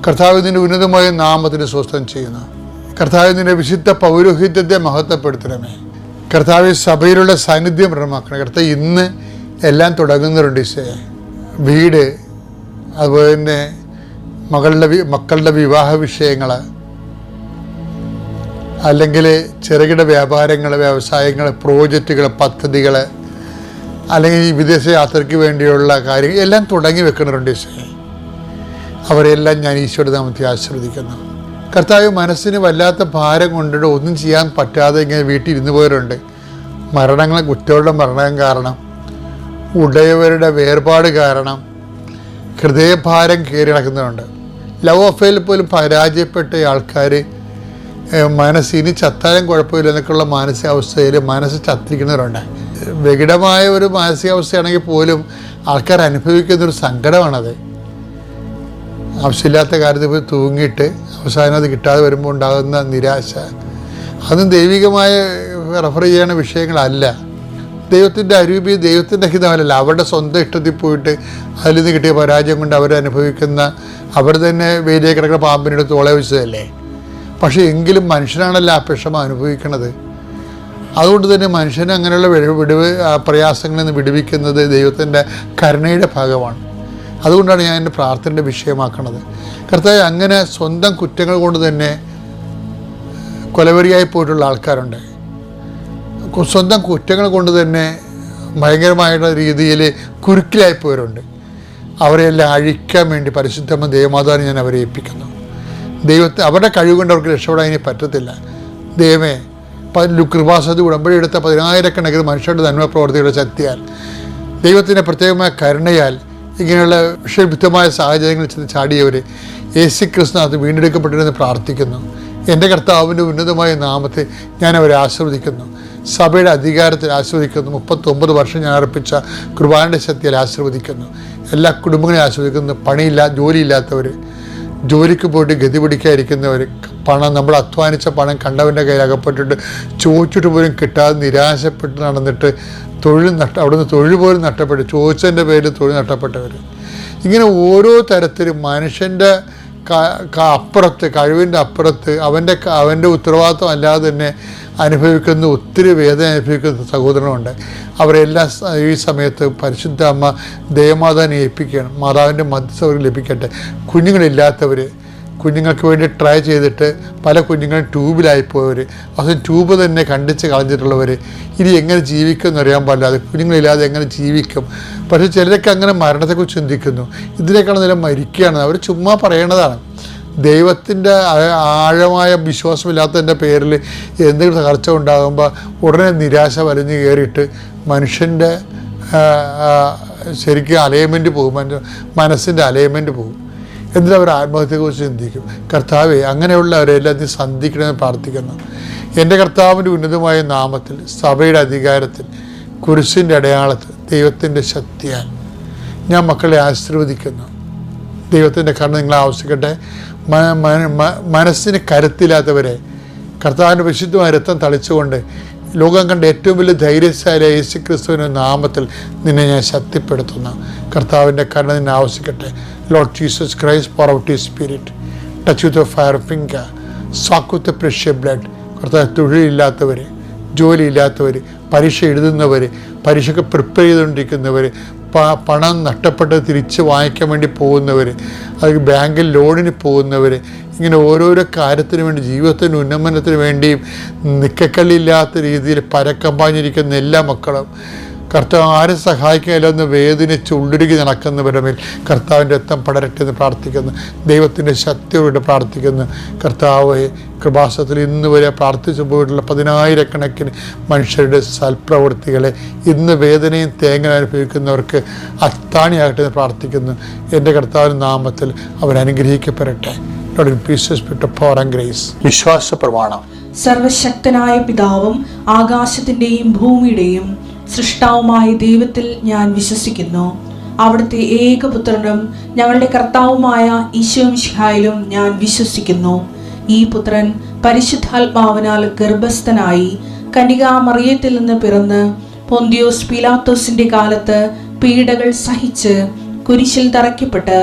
കർത്താവിൻ്റെ ഉന്നതമായ നാമത്തിന് സ്വസ്ഥം ചെയ്യുന്നു. കർത്താവിൻ്റെ വിശുദ്ധ പൗരോഹിത്യത്തെ മഹത്വപ്പെടുത്തണമേ. കർത്താവ് സഭയിലുള്ള സാന്നിധ്യം പ്രകടമാക്കണം. കർത്താവ് ഇന്ന് എല്ലാം തുടങ്ങുന്നവരുണ്ട്. വീട്, അതുപോലെ തന്നെ മക്കളുടെ വിവാഹ വിഷയങ്ങൾ, അല്ലെങ്കിൽ ചെറുകിട വ്യാപാരങ്ങൾ, വ്യവസായങ്ങൾ, പ്രോജക്റ്റുകൾ, പദ്ധതികൾ, അല്ലെങ്കിൽ വിദേശ യാത്രയ്ക്ക് വേണ്ടിയുള്ള കാര്യങ്ങൾ എല്ലാം തുടങ്ങി വെക്കുന്നവരുണ്ട്. അവരെല്ലാം ഞാൻ ഈശോയുടെ നാമത്തിൽ ആശീർവദിക്കുന്നു. കർത്താവ് മനസ്സിന് വല്ലാത്ത ഭാരം കൊണ്ടിട്ട് ഒന്നും ചെയ്യാൻ പറ്റാതെ ഇങ്ങനെ വീട്ടിൽ ഇരുന്ന് പോയവരുണ്ട്. കുട്ടികളുടെ മരണം കാരണം, ഉടയവരുടെ വേർപാട് കാരണം ഹൃദയഭാരം കയറി നടക്കുന്നവരുണ്ട്. ലവ് അഫെയറിൽ പോലും പരാജയപ്പെട്ട ആൾക്കാർ മനസ്സിന് ചത്താലും കുഴപ്പമില്ല എന്നൊക്കെയുള്ള മാനസികാവസ്ഥയിൽ മനസ്സ് ചത്തിരിക്കുന്നവരുണ്ട്. വികടമായ ഒരു മാനസികാവസ്ഥയാണെങ്കിൽ പോലും ആൾക്കാർ അനുഭവിക്കുന്നൊരു സങ്കടമാണത്. ആവശ്യമില്ലാത്ത കാര്യത്തിൽ പോയി തൂങ്ങിയിട്ട് അവസാനം അത് കിട്ടാതെ വരുമ്പോൾ ഉണ്ടാകുന്ന നിരാശ, അതും ദൈവികമായ റെഫർ ചെയ്യുന്ന വിഷയങ്ങളല്ല. ദൈവത്തിൻ്റെ അരൂപി, ദൈവത്തിൻ്റെ ഹിതമല്ല. അവരുടെ സ്വന്തം ഇഷ്ടത്തിൽ പോയിട്ട് അതിൽ നിന്ന് കിട്ടിയ പരാജയം കൊണ്ട് അവരനുഭവിക്കുന്ന, അവർ തന്നെ വേദിയെ കിടക്കുന്ന പാമ്പിനെടുത്ത് തോളെ വെച്ചതല്ലേ. പക്ഷേ എങ്കിലും മനുഷ്യനാണല്ലോ ആ വിഷമം അനുഭവിക്കുന്നത്. അതുകൊണ്ട് തന്നെ മനുഷ്യനെ അങ്ങനെയുള്ള പ്രയാസങ്ങളിൽ നിന്ന് വിടുവിക്കുന്നത് ദൈവത്തിൻ്റെ കരുണയുടെ ഭാഗമാണ്. അതുകൊണ്ടാണ് ഞാൻ എൻ്റെ പ്രാർത്ഥനയുടെ വിഷയമാക്കുന്നത്. കർത്താവേ, അങ്ങനെ സ്വന്തം കുറ്റങ്ങൾ കൊണ്ട് തന്നെ കൊലവെറിയായി പോയിട്ടുള്ള ആൾക്കാരുണ്ട്. സ്വന്തം കുറ്റങ്ങൾ കൊണ്ട് തന്നെ ഭയങ്കരമായിട്ടുള്ള രീതിയിൽ കുരുക്കിലായിപ്പോയവരുണ്ട്. അവരെല്ലാം അഴിക്കാൻ വേണ്ടി പരിശുദ്ധമ്മ ദേവമാതാവിനെ ഞാൻ അവരെ ഏൽപ്പിക്കുന്നു. ദൈവത്തെ അവരുടെ കഴിവ് കൊണ്ട് അവർക്ക് രക്ഷപ്പെടാൻ ഇനി പറ്റത്തില്ല. ദൈവമേ, കൃപാസനത്തിൽ ഉടമ്പടി എടുത്ത 10,000 മനുഷ്യരുടെ നന്മ പ്രവർത്തികളുടെ ശക്തിയാൽ, ദൈവത്തിൻ്റെ പ്രത്യേകമായ കരുണയാൽ ഇങ്ങനെയുള്ള വിഷയബുദ്ധമായ സാഹചര്യങ്ങളിൽ ചെന്ന് ചാടിയവർ യേശുക്രിസ്തുവിനകത്ത് വീണ്ടെടുക്കപ്പെട്ടിരുന്ന് പ്രാർത്ഥിക്കുന്നു. എൻ്റെ കർത്താവിൻ്റെ ഉന്നതമായ നാമത്തെ ഞാൻ അവരെ ആശീർവദിക്കുന്നു. സഭയുടെ അധികാരത്തിൽ ആശീർവദിക്കുന്നു. 39 വർഷം ഞാൻ അർപ്പിച്ച കുർബാനയുടെ ശക്തിയിൽ ആശീർവദിക്കുന്നു. എല്ലാ കുടുംബങ്ങളെയും ആശീർവദിക്കുന്നു. ജോലിയില്ലാത്തവർ, ജോലിക്ക് പോയിട്ട് ഗതി പിടിക്കാതിരിക്കുന്നവർ, നമ്മൾ അധ്വാനിച്ച പണം കണ്ടവൻ്റെ കയ്യിൽ അകപ്പെട്ടിട്ട് ചോദിച്ചിട്ട് പോലും കിട്ടാതെ നിരാശപ്പെട്ട് നടന്നിട്ട് അവിടുന്ന് തൊഴിൽ പോലും നഷ്ടപ്പെട്ടു, ചോദിച്ചതിൻ്റെ പേരിൽ തൊഴിൽ നഷ്ടപ്പെട്ടവർ, ഇങ്ങനെ ഓരോ തരത്തിലും മനുഷ്യൻ്റെ അപ്പുറത്ത്, കഴിവിൻ്റെ അപ്പുറത്ത്, അവൻ്റെ ഉത്തരവാദിത്വം അല്ലാതെ തന്നെ അനുഭവിക്കുന്ന ഒത്തിരി വേദന അനുഭവിക്കുന്ന സഹോദരനുണ്ട്. അവരെല്ലാം ഈ സമയത്ത് പരിശുദ്ധ അമ്മ ദേവമാതാവിനെ ഏൽപ്പിക്കണം. മാതാവിൻ്റെ മധ്യസ്ഥവർക്ക് ലഭിക്കട്ടെ. കുഞ്ഞുങ്ങളില്ലാത്തവർ, കുഞ്ഞുങ്ങൾക്ക് വേണ്ടി ട്രൈ ചെയ്തിട്ട് പല കുഞ്ഞുങ്ങളും ട്യൂബിലായിപ്പോയവർ, അവസാനം ട്യൂബ് തന്നെ കണ്ടിച്ച് കളഞ്ഞിട്ടുള്ളവർ, ഇനി എങ്ങനെ ജീവിക്കുമെന്ന് അറിയാൻ പാടില്ലാതെ കുഞ്ഞുങ്ങളില്ലാതെ എങ്ങനെ ജീവിക്കും. പക്ഷേ ചിലരൊക്കെ അങ്ങനെ മരണത്തെക്കുറിച്ച് ചിന്തിക്കുന്നു. ഇതിനേക്കാൾ നല്ല മരിക്കുകയാണ്. അവർ ചുമ്മാ പറയണതാണ്. ദൈവത്തിൻ്റെ ആഴമായ വിശ്വാസമില്ലാത്തതിൻ്റെ പേരിൽ എന്തെങ്കിലും തകർച്ച ഉണ്ടാകുമ്പോൾ ഉടനെ നിരാശ വലിഞ്ഞു കയറിയിട്ട് മനുഷ്യൻ്റെ ശരിക്കും അലൈൻമെൻറ്റ് പോകും, മനസ്സിൻ്റെ അലൈൻമെൻറ്റ് പോകും. എന്നിട്ട് അവർ ആത്മഹത്യയെക്കുറിച്ച് ചിന്തിക്കും. കർത്താവെ, അങ്ങനെയുള്ളവരെല്ലാം നീ സന്ധിക്കണമെന്ന് പ്രാർത്ഥിക്കുന്നു. എൻ്റെ കർത്താവിൻ്റെ ഉന്നതമായ നാമത്തിൽ, സഭയുടെ അധികാരത്തിൽ, കുരിശിൻ്റെ അടയാളത്തിൽ, ദൈവത്തിൻ്റെ ശക്തിയാൽ ഞാൻ മക്കളെ ആശീർവദിക്കുന്നു. ദൈവത്തിൻ്റെ കരുണ നിങ്ങളെ ആവശ്യിക്കട്ടെ. മനസ്സിന് കരുത്തില്ലാത്തവരെ കർത്താവിൻ്റെ വിശുദ്ധമായ രക്തം തളിച്ചുകൊണ്ട് ലോകം കണ്ട ഏറ്റവും വലിയ ധൈര്യശാലിയായ യേശുക്രിസ്തുവിൻ്റെ നാമത്തിൽ നിന്നെ ഞാൻ ശക്തിപ്പെടുത്തുന്നു. കർത്താവിൻ്റെ കരുണ നിന്നെ ആവശ്യിക്കട്ടെ. Lord Jesus Christ, pour out His Spirit, touch with your fire finger, soak with the precious blood. കർത്താവ്, തൊഴിലില്ലാത്തവർ, ജോലിയില്ലാത്തവർ, പരീക്ഷ എഴുതുന്നവർ, പരീക്ഷയ്ക്ക് പ്രിപ്പയർ ചെയ്തുകൊണ്ടിരിക്കുന്നവർ, പണം നഷ്ടപ്പെട്ട് തിരിച്ച് വാങ്ങിക്കാൻ വേണ്ടി പോകുന്നവർ, അത് ബാങ്കിൽ ലോണിന് പോകുന്നവർ, ഇങ്ങനെ ഓരോരോ കാര്യത്തിന് വേണ്ടി, ജീവിതത്തിൻ്റെ ഉന്നമനത്തിന് വേണ്ടിയും നിക്കക്കല്ലില്ലാത്ത രീതിയിൽ പരക്കം പാഞ്ഞിരിക്കുന്ന എല്ലാ മക്കളും, കർത്താവ് ആരും സഹായിക്കാനില്ലെന്ന് വേദനിച്ച് ഉള്ളുരുകി നടക്കുന്നവരുടെ മേൽ കർത്താവിൻ്റെ രക്തം പടരട്ടെ എന്ന് പ്രാർത്ഥിക്കുന്നു. ദൈവത്തിൻ്റെ ശക്തിയോട് പ്രാർത്ഥിക്കുന്നു. കർത്താവ്, കൃപാസനത്തിൽ ഇന്ന് വരെ പ്രാർത്ഥിച്ചു പോയിട്ടുള്ള 10,000 മനുഷ്യരുടെ സൽപ്രവൃത്തികളെ ഇന്ന് വേദനയും തേങ്ങ അനുഭവിക്കുന്നവർക്ക് അത്താണിയാകട്ടെ എന്ന് പ്രാർത്ഥിക്കുന്നു. എൻ്റെ കർത്താവിൻ്റെ നാമത്തിൽ അവരനുഗ്രഹിക്കപ്പെടട്ടെ. വിശ്വാസ പ്രമാണം. സർവശക്തനായ പിതാവും ആകാശത്തിൻ്റെയും ഭൂമിയുടെയും സൃഷ്ടാവുമായ ദൈവത്തിൽ ഞാൻ വിശ്വസിക്കുന്നു. അവിടുത്തെ ഏകപുത്രനും ഞങ്ങളുടെ കർത്താവുമായ ഈശോമിശിഹായിലും ഞാൻ വിശ്വസിക്കുന്നു. ഈ പുത്രൻ പരിശുദ്ധാത്മാവിനാൽ ഗർഭസ്ഥനായി കന്യകാമറിയത്തിൽ നിന്ന് പിറന്ന് പൊന്തിയോസ് പീലാത്തോസിന്റെ കാലത്ത് പീഡകൾ സഹിച്ച് കുരിശിൽ തറയ്ക്കപ്പെട്ട്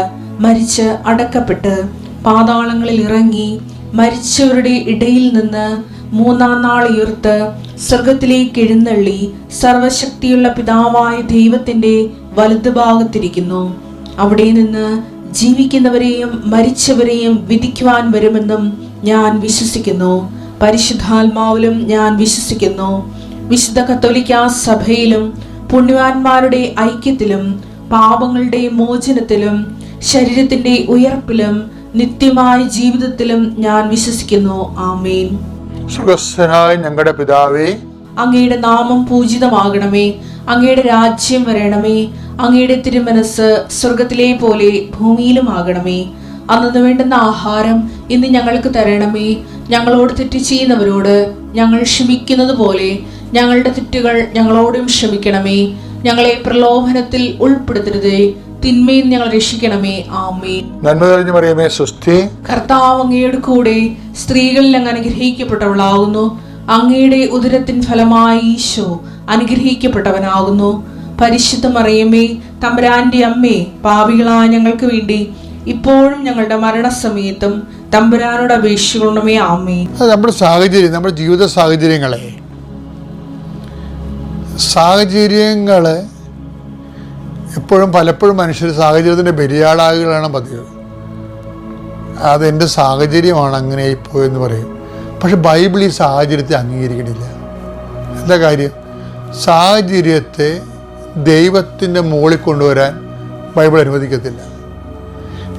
മരിച്ച് അടക്കപ്പെട്ട് പാതാളങ്ങളിൽ ഇറങ്ങി മരിച്ചവരുടെ ഇടയിൽ നിന്ന് മൂന്നാം നാൾ ഉയർത്ത് സ്വർഗത്തിലേക്ക് എഴുന്നള്ളി സർവശക്തിയുള്ള പിതാവായ ദൈവത്തിന്റെ വലതുഭാഗത്തിരിക്കുന്നു. അവിടെ നിന്ന് ജീവിക്കുന്നവരെയും മരിച്ചവരെയും വിധിക്കുവാൻ വരുമെന്നും ഞാൻ വിശ്വസിക്കുന്നു. പരിശുദ്ധാത്മാവിലും ഞാൻ വിശ്വസിക്കുന്നു. വിശുദ്ധ കത്തോലിക്കാ സഭയിലും പുണ്യവാന്മാരുടെ ഐക്യത്തിലും പാപങ്ങളുടെ മോചനത്തിലും ശരീരത്തിന്റെ ഉയർപ്പിലും നിത്യമായ ജീവിതത്തിലും ഞാൻ വിശ്വസിക്കുന്നു. ആമേൻ. സുഖസ്ഥനായ ഞങ്ങളുടെ പിതാവേ, അങ്ങയുടെ നാമം പൂജിതമാകണമേ. അങ്ങയുടെ രാജ്യം വരണമേ. അങ്ങയുടെ തിരുമനസ് സ്വർഗത്തിലെ പോലെ ഭൂമിയിലുമാകണമേ. അന്നു വേണ്ടുന്ന ആഹാരം ഇന്ന് ഞങ്ങൾക്ക് തരണമേ. ഞങ്ങളോട് തെറ്റ് ചെയ്യുന്നവരോട് ഞങ്ങൾ ക്ഷമിക്കുന്നത് പോലെ ഞങ്ങളുടെ തെറ്റുകൾ ഞങ്ങളോടും ക്ഷമിക്കണമേ. ഞങ്ങളെ പ്രലോഭനത്തിൽ ഉൾപ്പെടുത്തരുതേ, തിന്മയിൽ ഞങ്ങൾ രക്ഷിക്കണമേ. ആമേൻ. നന്മ നിറഞ്ഞ മറിയമേ, സ്വസ്തി. കർത്താവ് അങ്ങയുടെ കൂടെ സ്ത്രീകളിൽ അങ്ങ് അനുഗ്രഹിക്കപ്പെട്ടവളാകുന്നു. അങ്ങയുടെ ഉദരത്തിൻ ഫലമായി ഈശോ അനുഗ്രഹിക്കപ്പെട്ടവനാകുന്നു. പരിശുദ്ധ മറിയമേ, തമ്പുരാന്റെ അമ്മേ, പാപികളായ ഞങ്ങൾക്ക് വേണ്ടി ഇപ്പോഴും ഞങ്ങളുടെ മരണസമയത്തും തമ്പുരാനോട് അപേക്ഷിക്കണമേ. ആമേൻ. നമ്മുടെ സാഹചര്യം, നമ്മുടെ ജീവിത സാഹചര്യങ്ങൾ എപ്പോഴും പലപ്പോഴും മനുഷ്യർ സാഹചര്യത്തിൻ്റെ ബലിയാടാകുകയാണ് പതിവ്. അതെൻ്റെ സാഹചര്യമാണ് അങ്ങനെ ആയിപ്പോയെന്ന് പറയും. പക്ഷെ ബൈബിൾ ഈ സാഹചര്യത്തെ അംഗീകരിക്കണില്ല. എന്താ കാര്യം? സാഹചര്യത്തെ ദൈവത്തിൻ്റെ മുകളിൽ കൊണ്ടുവരാൻ ബൈബിൾ അനുവദിക്കത്തില്ല.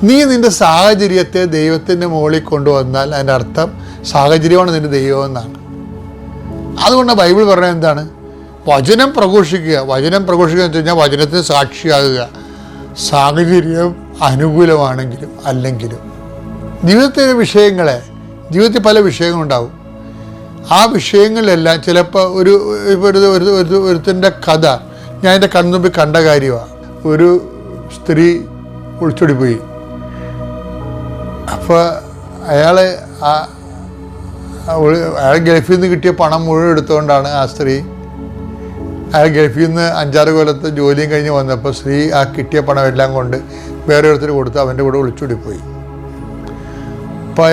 നീ നിൻ്റെ സാഹചര്യത്തെ ദൈവത്തിൻ്റെ മുകളിൽ കൊണ്ടുവന്നാൽ അതിൻ്റെ അർത്ഥം സാഹചര്യമാണ് നിൻ്റെ ദൈവം എന്നാണ്. അതുകൊണ്ട് ബൈബിൾ പറഞ്ഞത് എന്താണ്? വചനം പ്രഘോഷിക്കുക. വചനം പ്രഘോഷിക്കുക എന്ന് വെച്ച് കഴിഞ്ഞാൽ വചനത്തിന് സാക്ഷിയാകുക. സാഹചര്യം അനുകൂലമാണെങ്കിലും അല്ലെങ്കിലും ജീവിതത്തിലെ ജീവിതത്തിൽ പല വിഷയങ്ങളുണ്ടാവും. ആ വിഷയങ്ങളിലെല്ലാം ചിലപ്പോൾ ഒരുത്തിൻ്റെ കഥ ഞാൻ എൻ്റെ കൺമുമ്പിൽ കണ്ട കാര്യമാണ്. ഒരു സ്ത്രീ ഒളിച്ചോടിപ്പോയി. അപ്പോൾ അയാൾ ഗൾഫിൽ നിന്ന് കിട്ടിയ പണം മുഴുവൻ എടുത്തുകൊണ്ടാണ് ആ സ്ത്രീ അയാൾ ഗൾഫിൽ നിന്ന് 5-6 കൊല്ലത്തെ ജോലിയും കഴിഞ്ഞ് വന്നപ്പോൾ സ്ത്രീ ആ കിട്ടിയ പണം എല്ലാം കൊണ്ട് വേറെ ഒരുത്തർ കൊടുത്ത് അവൻ്റെ കൂടെ ഒളിച്ചോടിപ്പോയി. അപ്പോൾ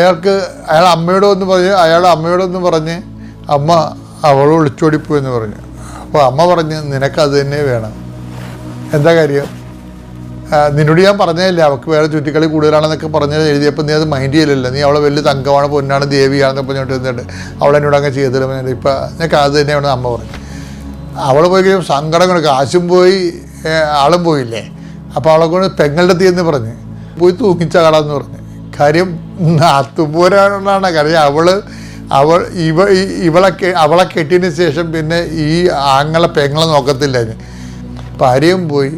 അയാൾ അമ്മയോടൊന്ന് പറഞ്ഞ് അമ്മ അവൾ ഒളിച്ചോടിപ്പോയി എന്ന് പറഞ്ഞു. അപ്പോൾ അമ്മ പറഞ്ഞ് നിനക്കത് തന്നെ വേണം. എന്താ കാര്യം? നിന്നോട് ഞാൻ പറഞ്ഞതല്ലേ അവൾക്ക് വേറെ ചുറ്റിക്കളി കൂടുതലാണെന്നൊക്കെ പറഞ്ഞ് എഴുതിയപ്പോൾ നീ അത് മൈൻഡ് ചെയ്യലില്ല. നീ അവളെ വലിയ തങ്കമാണ്, പൊന്നാണ്, ദേവിയാണെന്നൊക്കെ പറഞ്ഞിട്ട് എന്നിട്ട് അവളെന്നോട് അങ്ങ് ചെയ്തില്ല. ഇപ്പം നിനക്ക് അത് തന്നെയാണ് അമ്മ പറഞ്ഞു. അവൾ പോയി കഴിയുമ്പോൾ സങ്കടം കൊണ്ട് കാശും പോയി ആളും പോയില്ലേ. അപ്പോൾ അവളെ കൊണ്ട് പെങ്ങളുടെ തീയെന്ന് പറഞ്ഞ് പോയി തൂങ്ങിച്ചാടാന്ന് പറഞ്ഞു. കാര്യം നാത്തുപോരാണ്. കാര്യം അവളെ കെട്ടിയതിന് ശേഷം പിന്നെ ഈ പെങ്ങളെ നോക്കത്തില്ല. ഭാര്യയും പോയി,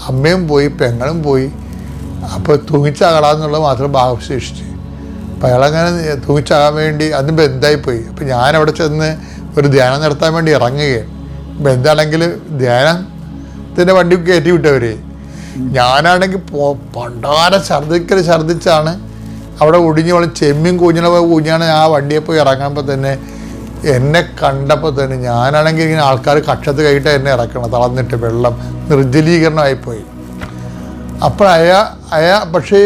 അമ്മയും പോയി, പെങ്ങളും പോയി. അപ്പോൾ തൂങ്ങിച്ചാകാടാന്നുള്ളത് മാത്രം ഭാവശേഷിച്ച്. അപ്പോൾ അയാളങ്ങനെ തൂങ്ങിച്ചാകാൻ വേണ്ടി അന്ന് ബന്ധായിപ്പോയി. അപ്പോൾ ഞാനവിടെ ചെന്ന് ഒരു ധ്യാനം നടത്താൻ വേണ്ടി ഇറങ്ങുകയാണ്. ബന്ധാണെങ്കിൽ ധ്യാനത്തിൻ്റെ വണ്ടി കയറ്റി വിട്ടവർ. ഞാനാണെങ്കിൽ പണ്ടാരം ഛർദ്ദിച്ചാണ് അവിടെ ഒടിഞ്ഞോളം ചെമ്മീൻ കുഞ്ഞാണ് ആ വണ്ടിയെ പോയി ഇറങ്ങുമ്പോൾ തന്നെ എന്നെ കണ്ടപ്പോൾ തന്നെ ഞാനാണെങ്കിൽ ഇങ്ങനെ ആൾക്കാർ കക്ഷത്ത് കഴിഞ്ഞിട്ട് എന്നെ ഇറക്കണം. തളർന്നിട്ട് വെള്ളം നിർജ്ജലീകരണമായിപ്പോയി. അപ്പോൾ പക്ഷേ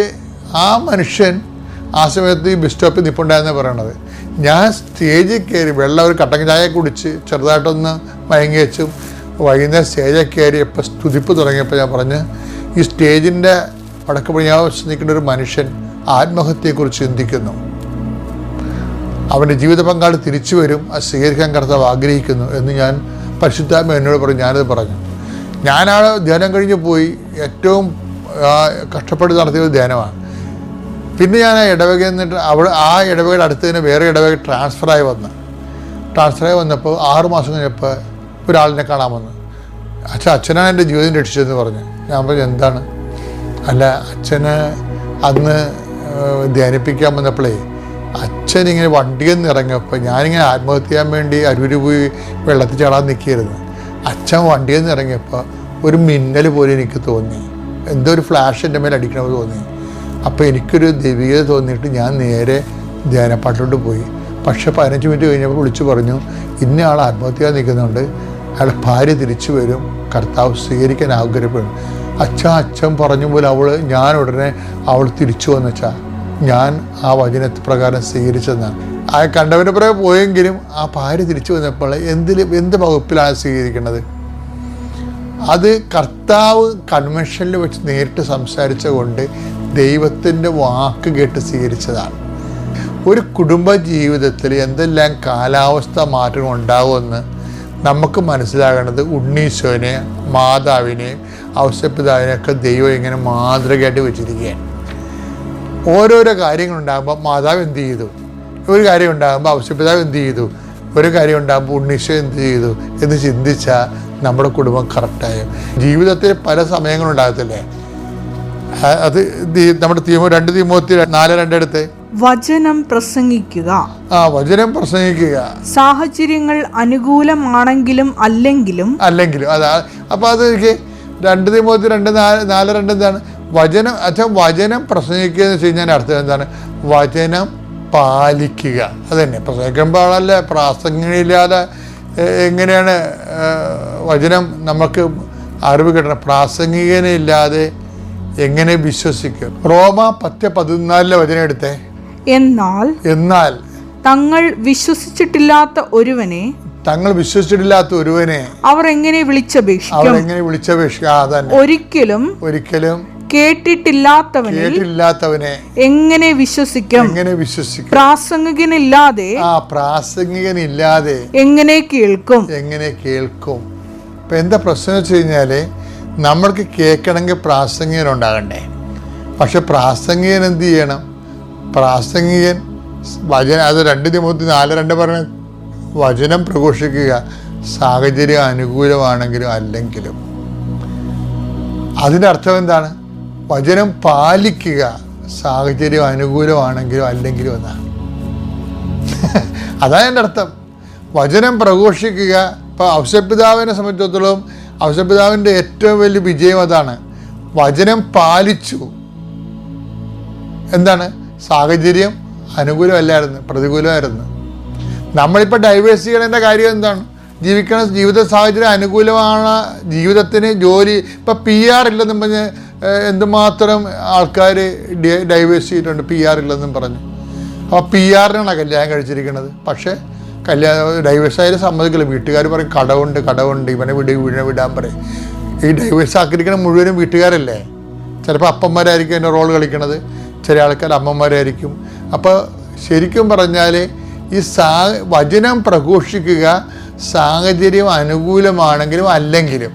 ആ മനുഷ്യൻ ആ സമയത്ത് ഈ ബസ് സ്റ്റോപ്പിൽ നിൽപ്പുണ്ടായെന്ന് പറയണത്. ഞാൻ സ്റ്റേജിൽ കയറി ഒരു കട്ടൻ ചായ കുടിച്ച് ചെറുതായിട്ടൊന്ന് മയങ്ങി വെച്ചും വൈകുന്നേരം സ്റ്റേജിൽ കയറിയപ്പോൾ സ്തുതിപ്പ് തുടങ്ങിയപ്പോൾ ഞാൻ പറഞ്ഞ് ഈ സ്റ്റേജിൻ്റെ വടക്ക് പടിഞ്ഞാറ് നിൽക്കുന്ന ഒരു മനുഷ്യൻ ആത്മഹത്യയെക്കുറിച്ച് ചിന്തിക്കുന്നു. അവൻ്റെ ജീവിത പങ്കാളി തിരിച്ചു വരും, അത് സ്വീകരിക്കാൻ കർത്താവ് ആഗ്രഹിക്കുന്നു എന്ന് ഞാൻ പരിശുദ്ധാത്മ എന്നോട് പറഞ്ഞു. ഞാനത് പറഞ്ഞു. ഞാനാ ധ്യാനം കഴിഞ്ഞ് പോയി ഏറ്റവും കഷ്ടപ്പെട്ട് നടത്തിയ ഒരു ധ്യാനമാണ്. പിന്നെ ഞാൻ ആ ഇടവകയിൽ നിന്നിട്ട് ആ ഇടവകയുടെ അടുത്ത് തന്നെ വേറെ ഇടവക ട്രാൻസ്ഫറായി വന്നപ്പോൾ 6 മാസം കഴിഞ്ഞപ്പോൾ ഒരാളിനെ കാണാൻ വന്നു. അച്ഛനാണ് എൻ്റെ ജീവിതം രക്ഷിച്ചതെന്ന് പറഞ്ഞു. ഞാൻ പറഞ്ഞു എന്താണ്? അല്ല, അച്ഛന് അന്ന് ധ്യാനിപ്പിക്കാൻ വന്നപ്പോഴേ അച്ഛനിങ്ങനെ വണ്ടിയിൽ നിന്ന് ഇറങ്ങിയപ്പോൾ ഞാനിങ്ങനെ ആത്മഹത്യ ചെയ്യാൻ വേണ്ടി അരൂര് പോയി വെള്ളത്തിൽ ചാടാൻ നിൽക്കരുത്. അച്ഛൻ വണ്ടിയിൽ നിന്ന് ഇറങ്ങിയപ്പോൾ ഒരു മിന്നൽ പോലെ എനിക്ക് തോന്നി, എന്തോ ഒരു ഫ്ലാഷ് എൻ്റെ മേലെ അടിക്കണമെന്ന് തോന്നി. അപ്പോൾ എനിക്കൊരു ദൈവികത തോന്നിയിട്ട് ഞാൻ നേരെ ധ്യാനപ്പാട്ടിലോട്ട് പോയി. പക്ഷേ 15 മിനിറ്റ് കഴിഞ്ഞപ്പോൾ വിളിച്ചു പറഞ്ഞു ഇന്ന ആൾ ആത്മഹത്യ ചെയ്യാൻ നിൽക്കുന്നുണ്ട്, അയാളുടെ ഭാര്യ തിരിച്ചു വരും, കർത്താവ് സ്വീകരിക്കാൻ ആഗ്രഹപ്പെടും. അച്ഛൻ പറഞ്ഞു പോലെ ഞാൻ ഉടനെ അവൾ തിരിച്ചു വന്നച്ചാ. ഞാൻ ആ വചനപ്രകാരം സ്വീകരിച്ചതെന്നാണ്. ആ കണ്ടവൻ്റെ പുറകെ പോയെങ്കിലും ആ ഭാര്യ തിരിച്ചു വന്നപ്പോൾ എന്ത് വകുപ്പിലാണ് സ്വീകരിക്കുന്നത്? അത് കർത്താവ് കൺവെൻഷനിൽ വെച്ച് നേരിട്ട് സംസാരിച്ച കൊണ്ട് ദൈവത്തിൻ്റെ വാക്ക് കേട്ട് സ്വീകരിച്ചതാണ്. ഒരു കുടുംബ ജീവിതത്തിൽ എന്തെല്ലാം കാലാവസ്ഥ മാറ്റം ഉണ്ടാകുമെന്ന് നമുക്ക് മനസ്സിലാകേണ്ടത് ഉണ്ണീശോനെ, മാതാവിനെയും ഔസേപ്പിതാവിനെയൊക്കെ ദൈവം ഇങ്ങനെ മാതൃകയായിട്ട് വെച്ചിരിക്കുകയാണ്. ഓരോരോ കാര്യങ്ങളുണ്ടാകുമ്പോൾ മാതാവ് എന്ത് ചെയ്തു, ഒരു കാര്യം ഉണ്ടാകുമ്പോൾ ഔസേപ്പിതാവ് എന്ത് ചെയ്തു, ഒരു കാര്യം ഉണ്ടാകുമ്പോൾ ഉണ്ണീശോ എന്ത് ചെയ്തു എന്ന് ചിന്തിച്ചാൽ നമ്മുടെ കുടുംബം കറക്റ്റായും. ജീവിതത്തിൽ പല സമയങ്ങളുണ്ടാകത്തില്ലേ? അത് നമ്മുടെ 2 തീമോത്തി 4:2 എടുത്ത് വചനം പ്രസംഗിക്കുക. വചനം പ്രസംഗിക്കുക. സാഹചര്യങ്ങൾ അനുകൂലമാണെങ്കിലും അല്ലെങ്കിലും അതാ. അപ്പോൾ അത് 2 തീമോത്തി 2:4 എന്താണ്? വചനം പ്രസംഗിക്കുക എന്ന് വെച്ച് കഴിഞ്ഞാൽ അർത്ഥം എന്താണ്? വചനം പാലിക്കുക. അതന്നെ പ്രസംഗിക്കുമ്പോഴല്ലേ പ്രാസംഗികയില്ലാതെ എങ്ങനെയാണ് വചനം നമുക്ക് അറിവ് കിട്ടണം? പ്രാസംഗികനില്ലാതെ എങ്ങനെ വിശ്വസിക്കും? റോമ 10:14 വചനം എടുത്തേ. എന്നാൽ തങ്ങൾ വിശ്വസിച്ചിട്ടില്ലാത്ത ഒരുവനെ അവർ എങ്ങനെ വിളിച്ചപേക്ഷിക്കും? ഒരിക്കലും കേട്ടിട്ടില്ലാത്തവനെ എങ്ങനെ വിശ്വസിക്കും? പ്രാസംഗികനില്ലാതെ എങ്ങനെ കേൾക്കും? ഇപ്പം എന്താ പ്രശ്നം വെച്ച് കഴിഞ്ഞാൽ നമ്മൾക്ക് കേൾക്കണമെങ്കിൽ പ്രാസംഗികൻ ഉണ്ടാകണ്ടേ. പക്ഷെ പ്രാസംഗികൻ എന്ത് ചെയ്യണം? പ്രാസംഗികൻ അത് 2 തീമോത്തി 4:2 പറഞ്ഞ വചനം പ്രഘോഷിക്കുക, സാഹചര്യം അനുകൂലമാണെങ്കിലും അല്ലെങ്കിലും. അതിൻ്റെ അർത്ഥം എന്താണ്? വചനം പാലിക്കുക, സാഹചര്യം അനുകൂലമാണെങ്കിലും അല്ലെങ്കിലും എന്നാണ്. അതാണ് എൻ്റെ അർത്ഥം. വചനം പ്രഘോഷിക്കുക. ഇപ്പോൾ ഔസേപ്പിതാവിനെ സംബന്ധിച്ചിടത്തോളം ഔസേപ്പിതാവിൻ്റെ ഏറ്റവും വലിയ വിജയം അതാണ്. വചനം പാലിച്ചു. എന്താണ്? സാഹചര്യം അനുകൂലമല്ലായിരുന്നു, പ്രതികൂലമായിരുന്നു. നമ്മളിപ്പോൾ ഡൈവേഴ്സ് ചെയ്യണതിൻ്റെ കാര്യം എന്താണ്? ജീവിത സാഹചര്യം അനുകൂലമാണ്, ജീവിതത്തിന് ജോലി. ഇപ്പം PR ഇല്ലെന്നും പറഞ്ഞ് എന്തുമാത്രം ആൾക്കാർ ഡൈവേഴ്സ് ചെയ്തിട്ടുണ്ട്, PR ഇല്ലെന്നും പറഞ്ഞു. അപ്പോൾ PR-നാണ് കല്യാണം കഴിച്ചിരിക്കുന്നത്. പക്ഷേ ഡൈവേഴ്സ് ആയാലും സമ്മതിക്കില്ല. വീട്ടുകാർ പറയും കടവുണ്ട് ഇവനെ വിടാൻ പറയും. ഈ ഡൈവേഴ്സ് ആക്കിയിരിക്കണം മുഴുവനും വീട്ടുകാരല്ലേ. ചിലപ്പോൾ അപ്പന്മാരായിരിക്കും അതിൻ്റെ റോൾ കളിക്കണത്, ചില ആൾക്കാർ അമ്മമാരായിരിക്കും. അപ്പോൾ ശരിക്കും പറഞ്ഞാൽ ഈ വചനം പ്രഘോഷിക്കുക, സാഹചര്യം അനുകൂലമാണെങ്കിലും അല്ലെങ്കിലും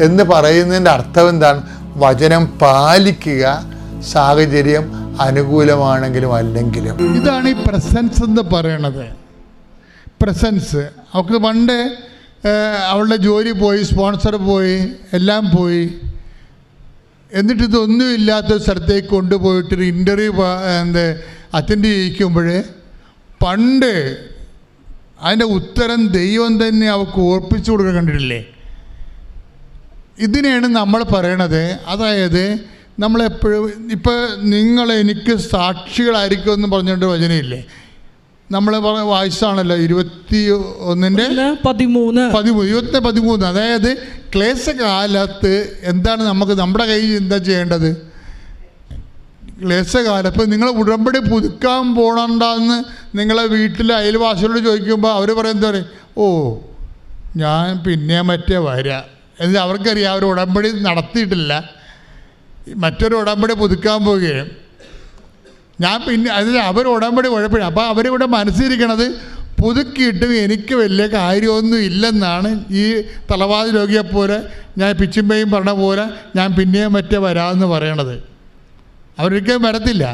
എന്ന് പറയുന്നതിൻ്റെ അർത്ഥം എന്താണ്? വചനം പാലിക്കുക, സാഹചര്യം അനുകൂലമാണെങ്കിലും അല്ലെങ്കിലും. ഇതാണ് ഈ പ്രസൻസ് എന്ന് പറയണത്. പ്രസൻസ് അവൾക്ക് പണ്ട് അവളുടെ ജോലി പോയി, സ്പോൺസർ പോയി, എല്ലാം പോയി. എന്നിട്ട് ഇതൊന്നും ഇല്ലാത്ത സ്ഥലത്തേക്ക് കൊണ്ടുപോയിട്ടൊരു ഇൻ്റർവ്യൂ അറ്റൻഡ് ചെയ്യിക്കുമ്പോൾ പണ്ട് അതിൻ്റെ ഉത്തരം ദൈവം തന്നെ അവൾക്ക് ഓർപ്പിച്ചു കൊടുക്കാൻ കണ്ടിട്ടില്ലേ? ഇതിനെയാണ് നമ്മൾ പറയണത്. അതായത് നമ്മളെപ്പോഴും ഇപ്പോൾ നിങ്ങൾ എനിക്ക് സാക്ഷികളായിരിക്കും എന്ന് പറഞ്ഞുകൊണ്ട് വചനമില്ലേ? നമ്മൾ വായിച്ചാണല്ലോ 21:13. അതായത് ക്ലേശകാലത്ത് എന്താണ് നമ്മുടെ കയ്യിൽ എന്താ ചെയ്യേണ്ടത്? ക്ലേശകാലം. ഇപ്പോൾ നിങ്ങൾ ഉടമ്പടി പുതുക്കാൻ പോകണ്ടെന്ന് നിങ്ങളെ വീട്ടിലെ അയൽവാസികളോട് ചോദിക്കുമ്പോൾ അവർ പറയും എന്താ പറയും? ഞാൻ പിന്നെ വരാം. എന്നിട്ട് അവർക്കറിയാം അവർ ഉടമ്പടി നടത്തിയിട്ടില്ല, മറ്റൊരു ഉടമ്പടി പുതുക്കാൻ പോവുകയും ഞാൻ പിന്നെ അതിൽ അവർ ഉടമ്പടി കുഴപ്പമില്ല. അപ്പോൾ അവരിവിടെ മനസ്സിരിക്കണത് പുതുക്കിയിട്ടും എനിക്ക് വലിയ കാര്യമൊന്നും ഇല്ലെന്നാണ്. ഈ തലവാതി രോഗിയെപ്പോലെ ഞാൻ പിച്ചുമ്പയും പറഞ്ഞ പോലെ ഞാൻ പിന്നെയും വരാമെന്ന് പറയണത്. അവരൊരിക്കലും വരത്തില്ല.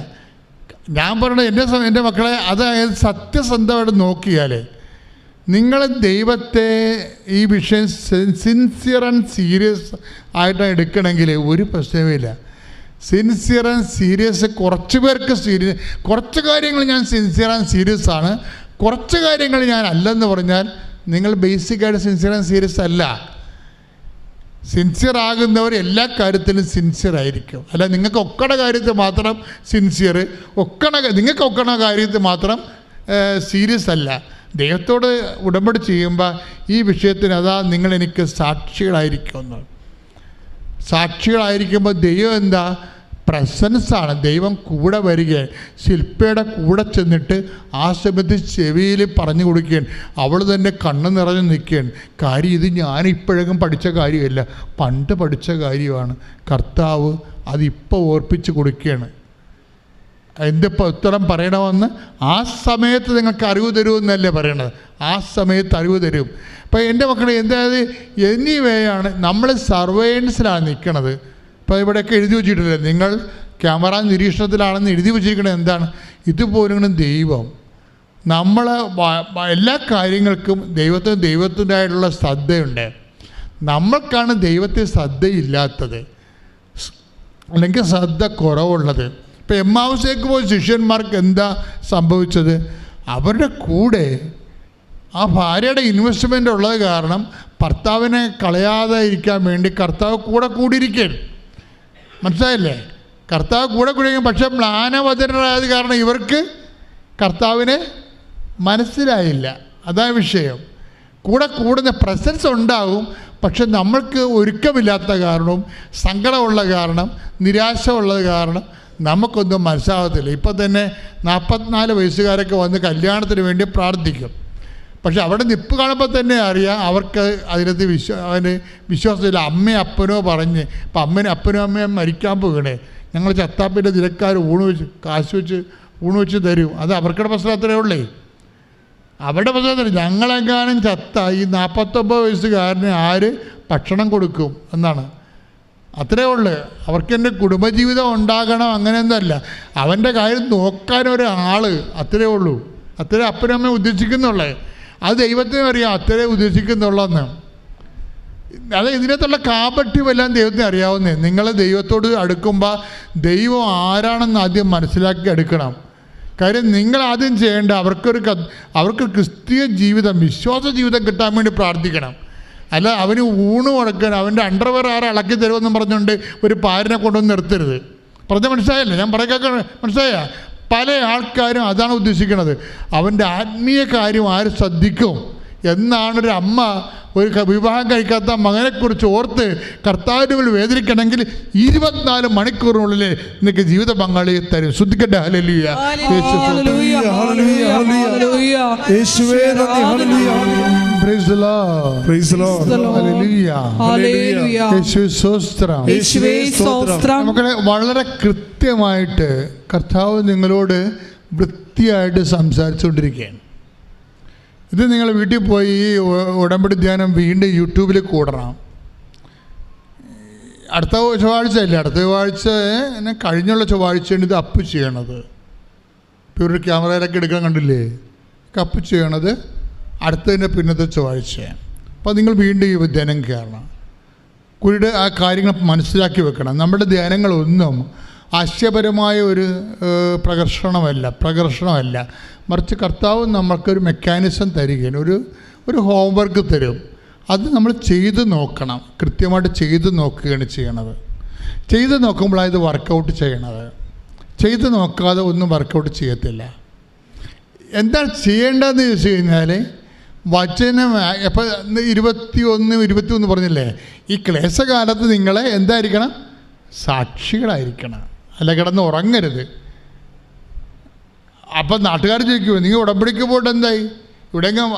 ഞാൻ പറഞ്ഞത് എൻ്റെ മക്കളെ, അതായത് സത്യസന്ധമായിട്ട് നോക്കിയാൽ നിങ്ങൾ ദൈവത്തെ ഈ വിഷയം സിൻസിയർ ആൻഡ് സീരിയസ് ആയിട്ടാണ് എടുക്കണമെങ്കിൽ ഒരു പ്രശ്നവുമില്ല. സിൻസിയർ ആൻഡ് സീരിയസ് കുറച്ച് പേർക്ക് കുറച്ച് കാര്യങ്ങൾ ഞാൻ സിൻസിയർ ആൻഡ് സീരിയസ് ആണ്, കുറച്ച് കാര്യങ്ങൾ ഞാൻ അല്ലെന്ന് പറഞ്ഞാൽ നിങ്ങൾ ബേസിക്കായിട്ട് സിൻസിയർ ആൻഡ് സീരിയസ് അല്ല. സിൻസിയർ ആകുന്നവർ എല്ലാ കാര്യത്തിലും സിൻസിയർ ആയിരിക്കും. അല്ല നിങ്ങൾക്ക് ഒക്കണ കാര്യത്തിൽ മാത്രം സിൻസിയർ, നിങ്ങൾക്ക് ഒക്കണ കാര്യത്തിൽ മാത്രം സീരിയസ് അല്ല. ദൈവത്തോട് ഉടമ്പടി ചെയ്യുമ്പോൾ ഈ വിഷയത്തിന് നിങ്ങൾ എനിക്ക് സാക്ഷികളായിരിക്കുമെന്ന്. സാക്ഷികളായിരിക്കുമ്പോൾ ദൈവം എന്താ പ്രസൻസാണ്. ദൈവം കൂടെ വരിക, ശില്പയുടെ കൂടെ ചെന്നിട്ട് ആ സമയത്ത് ചെവിയിൽ പറഞ്ഞു കൊടുക്കുകയാണ്. അവൾ തന്നെ കണ്ണ് നിറഞ്ഞ് നിൽക്കുകയാണ്. കാര്യം ഇത് ഞാനിപ്പോഴെങ്കിലും പഠിച്ച കാര്യമല്ല, പണ്ട് പഠിച്ച കാര്യമാണ്. കർത്താവ് അതിപ്പോൾ ഓർപ്പിച്ച് കൊടുക്കുകയാണ്. എന്തിപ്പോൾ ഉത്തരം പറയണമെന്ന് ആ സമയത്ത് നിങ്ങൾക്ക് അറിവ് തരുമെന്നല്ലേ പറയണത്, ആ സമയത്ത് അറിവ് തരും. അപ്പോൾ എൻ്റെ മക്കളെ എന്തായത് എനിവേയാണ് നമ്മൾ സർവൈലൻസിലാണ് നിൽക്കണത്. ഇപ്പോൾ ഇവിടെയൊക്കെ എഴുതി വെച്ചിട്ടില്ലേ, നിങ്ങൾ ക്യാമറ നിരീക്ഷണത്തിലാണെന്ന് എഴുതി വെച്ചിരിക്കണത് എന്താണ്? ഇതുപോലും ദൈവം നമ്മൾ എല്ലാ കാര്യങ്ങൾക്കും ദൈവത്തിൻ്റെതായിട്ടുള്ള ശ്രദ്ധയുണ്ട്. നമ്മൾക്കാണ് ദൈവത്തെ ശ്രദ്ധയില്ലാത്തത്, അല്ലെങ്കിൽ ശ്രദ്ധ കുറവുള്ളത്. ഇപ്പോൾ എമ്മാവുസേക്ക് പോയ ശിഷ്യന്മാർക്ക് എന്താ സംഭവിച്ചത്? അവരുടെ കൂടെ ആ ഭാര്യയുടെ ഇൻവെസ്റ്റ്മെൻ്റ് ഉള്ളത് കാരണം ഭർത്താവിനെ കളയാതെ ഇരിക്കാൻ വേണ്ടി കർത്താവ് കൂടെ കൂടിയിരിക്കുകയാണ്. മനസ്സിലായില്ലേ? കർത്താവ് കൂടെ കൂടിയിരിക്കും. പക്ഷേ മ്ലാനവതരായത് കാരണം ഇവർക്ക് കർത്താവിനെ മനസ്സിലായില്ല. അതാ വിഷയം. കൂടെ കൂടുന്ന പ്രസൻസ് ഉണ്ടാകും, പക്ഷെ നമ്മൾക്ക് ഒരുക്കമില്ലാത്ത കാരണവും സങ്കടമുള്ള കാരണം നിരാശ ഉള്ളത് കാരണം നമുക്കൊന്നും മനസ്സിലാകത്തില്ല. ഇപ്പം തന്നെ 44 വയസ്സുകാരൊക്കെ വന്ന് കല്യാണത്തിന് വേണ്ടി പ്രാർത്ഥിക്കും. പക്ഷെ അവിടെ നിപ്പ് കാണുമ്പോൾ തന്നെ അറിയാം അവർക്ക് അതിനകത്ത് വിശ്വാസമില്ല. അമ്മയും അപ്പനോ പറഞ്ഞ് ഇപ്പം അപ്പനും അമ്മയും മരിക്കാൻ പോകണേ, ഞങ്ങൾ ചത്താപ്പിൻ്റെ നിരക്കാർ കാശ് വെച്ച് ഊണ് വെച്ച് തരും. അത് അവർക്കുടെ പ്രശ്നം അത്രയേ ഉള്ളേ. അവരുടെ പ്രശ്നം ഞങ്ങളെങ്ങാനും ചത്ത ഈ 49 വയസ്സുകാരന് ആര് ഭക്ഷണം കൊടുക്കും എന്നാണ്. അത്രേ ഉള്ളു. അവർക്ക് എൻ്റെ കുടുംബജീവിതം ഉണ്ടാകണം അങ്ങനെയൊന്നുമല്ല, അവൻ്റെ കാര്യം നോക്കാനൊരാൾ, അത്രേ ഉള്ളൂ. അത്രേ അപ്പനും അമ്മയും ഉദ്ദേശിക്കുന്നുള്ളേ. അത് ദൈവത്തിനും അറിയാം അത്രേ ഉദ്ദേശിക്കുന്നുള്ളെന്ന്. അത് ഇതിനകത്തുള്ള കാപട്യമെല്ലാം ദൈവത്തിന് അറിയാവുന്നേ. നിങ്ങൾ ദൈവത്തോട് അടുക്കുമ്പോൾ ദൈവം ആരാണെന്ന് ആദ്യം മനസ്സിലാക്കി അടുക്കണം. കാര്യം നിങ്ങൾ ആദ്യം ചെയ്യേണ്ട അവർക്ക് ക്രിസ്തീയ ജീവിതം, വിശ്വാസ ജീവിതം കിട്ടാൻ വേണ്ടി പ്രാർത്ഥിക്കണം. അല്ല അവന് ഊണ് മുടക്കാൻ അവൻ്റെ അണ്ടർവെയർ ആരെ ഇളക്കി തരുമെന്നും പറഞ്ഞുകൊണ്ട് ഒരു പാരിനെ കൊണ്ടുവന്ന് നിർത്തരുത്. പറഞ്ഞാൽ മനസ്സിലായല്ലേ? ഞാൻ പറയാൻ മനസ്സിലായ? പല ആൾക്കാരും അതാണ് ഉദ്ദേശിക്കുന്നത്. അവൻ്റെ ആത്മീയ കാര്യം ആര് ശ്രദ്ധിക്കും എന്നാണൊരു അമ്മ ഒരു വിവാഹം കഴിക്കാത്ത മകനെക്കുറിച്ച് ഓർത്ത് കർത്താവിൻ്റെ മുന്നിൽ വേദനിക്കണമെങ്കിൽ 24 മണിക്കൂറിനുള്ളിൽ നിനക്ക് ജീവിത പങ്കാളിയെ തരും. ശ്രദ്ധിക്കട്ടെ. ഹല്ലേലൂയ. മക്കളെ, വളരെ കൃത്യമായിട്ട് കർത്താവ് നിങ്ങളോട് വൃത്തിയായിട്ട് സംസാരിച്ചുകൊണ്ടിരിക്കുകയാണ്. ഇത് നിങ്ങൾ വീട്ടിൽ പോയി ഈ ഉടമ്പടി ധ്യാനം വീണ്ടും യൂട്യൂബിൽ കൂടണം. അടുത്ത ചൊവ്വാഴ്ച അല്ലേ, അടുത്ത ചൊവ്വാഴ്ച കഴിഞ്ഞുള്ള ചൊവ്വാഴ്ചയാണ് ഇത് അപ്പ് ചെയ്യണത്. ഇപ്പോൾ ഒരു ക്യാമറയിലൊക്കെ എടുക്കാൻ കണ്ടില്ലേ, അപ്പ് ചെയ്യണത് അടുത്തതിൻ്റെ പിന്നത്തെ ചൊവ്വാഴ്ചയാണ്. അപ്പോൾ നിങ്ങൾ വീണ്ടും ഈ ധ്യാനം കയറണം. കുരിയുടെ ആ കാര്യങ്ങൾ മനസ്സിലാക്കി വെക്കണം. നമ്മുടെ ധ്യാനങ്ങളൊന്നും ആശയപരമായ ഒരു പ്രകർഷണമല്ല, മറിച്ച് കർത്താവ് നമ്മൾക്കൊരു മെക്കാനിസം തരികയാണ്, ഒരു ഹോംവർക്ക് തരും. അത് നമ്മൾ ചെയ്ത് നോക്കണം, കൃത്യമായിട്ട് ചെയ്ത് നോക്കുകയാണ് ചെയ്യണത്. ചെയ്ത് നോക്കുമ്പോഴാണ് ഇത് വർക്കൗട്ട് ചെയ്യണത്. ചെയ്ത് നോക്കാതെ ഒന്നും വർക്കൗട്ട് ചെയ്യത്തില്ല. എന്താ ചെയ്യേണ്ടതെന്ന് ചോദിച്ചു കഴിഞ്ഞാൽ വചനം ഇപ്പോൾ 21 പറഞ്ഞില്ലേ, ഈ ക്ലേശകാലത്ത് നിങ്ങളെ എന്തായിരിക്കണം? സാക്ഷികളായിരിക്കണം, അല്ല കിടന്ന് ഉറങ്ങരുത്. അപ്പം നാട്ടുകാർ ചോദിക്കുമോ നിങ്ങൾ ഉടമ്പടിക്ക് പോയിട്ട് എന്തായി ഇവിടെയെങ്കിലും?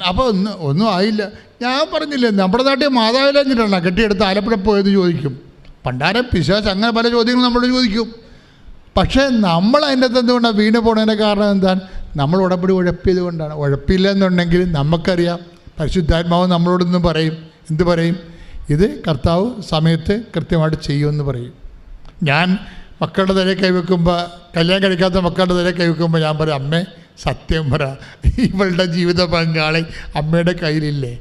അപ്പോൾ ഒന്നും ആയില്ല. ഞാൻ പറഞ്ഞില്ലേ, നമ്മുടെ നാട്ടിൽ മാതാവിലഞ്ഞിട്ടാണ് കെട്ടിയെടുത്ത് ആലപ്പുഴ പോയെന്ന് ചോദിക്കും. പണ്ടാരം പിശാച് അങ്ങനെ പല ചോദ്യങ്ങളും നമ്മളോട് ചോദിക്കും. പക്ഷേ നമ്മൾ അതിൻ്റെ അകത്ത് എന്തുകൊണ്ടാണ് വീണ് പോണതിൻ്റെ കാരണം എന്താണ്? നമ്മൾ ഉടമ്പടി ഉഴപ്പിയത് കൊണ്ടാണ്. ഉഴപ്പില്ല എന്നുണ്ടെങ്കിൽ നമുക്കറിയാം, പരിശുദ്ധാത്മാവ് നമ്മളോടൊന്നും പറയും. എന്ത് പറയും? ഇത് കർത്താവ് സമയത്ത് കൃത്യമായിട്ട് ചെയ്യുമെന്ന് പറയും. ഞാൻ മക്കളുടെ തലയിൽ കൈവെക്കുമ്പോൾ, കല്യാണം കഴിക്കാത്ത മക്കളുടെ തലയിൽ കൈവെക്കുമ്പോൾ ഞാൻ പറയും, അമ്മേ സത്യം പറ, ഇവളുടെ ജീവിത പങ്കാളി അമ്മയുടെ കയ്യിലില്ലേ?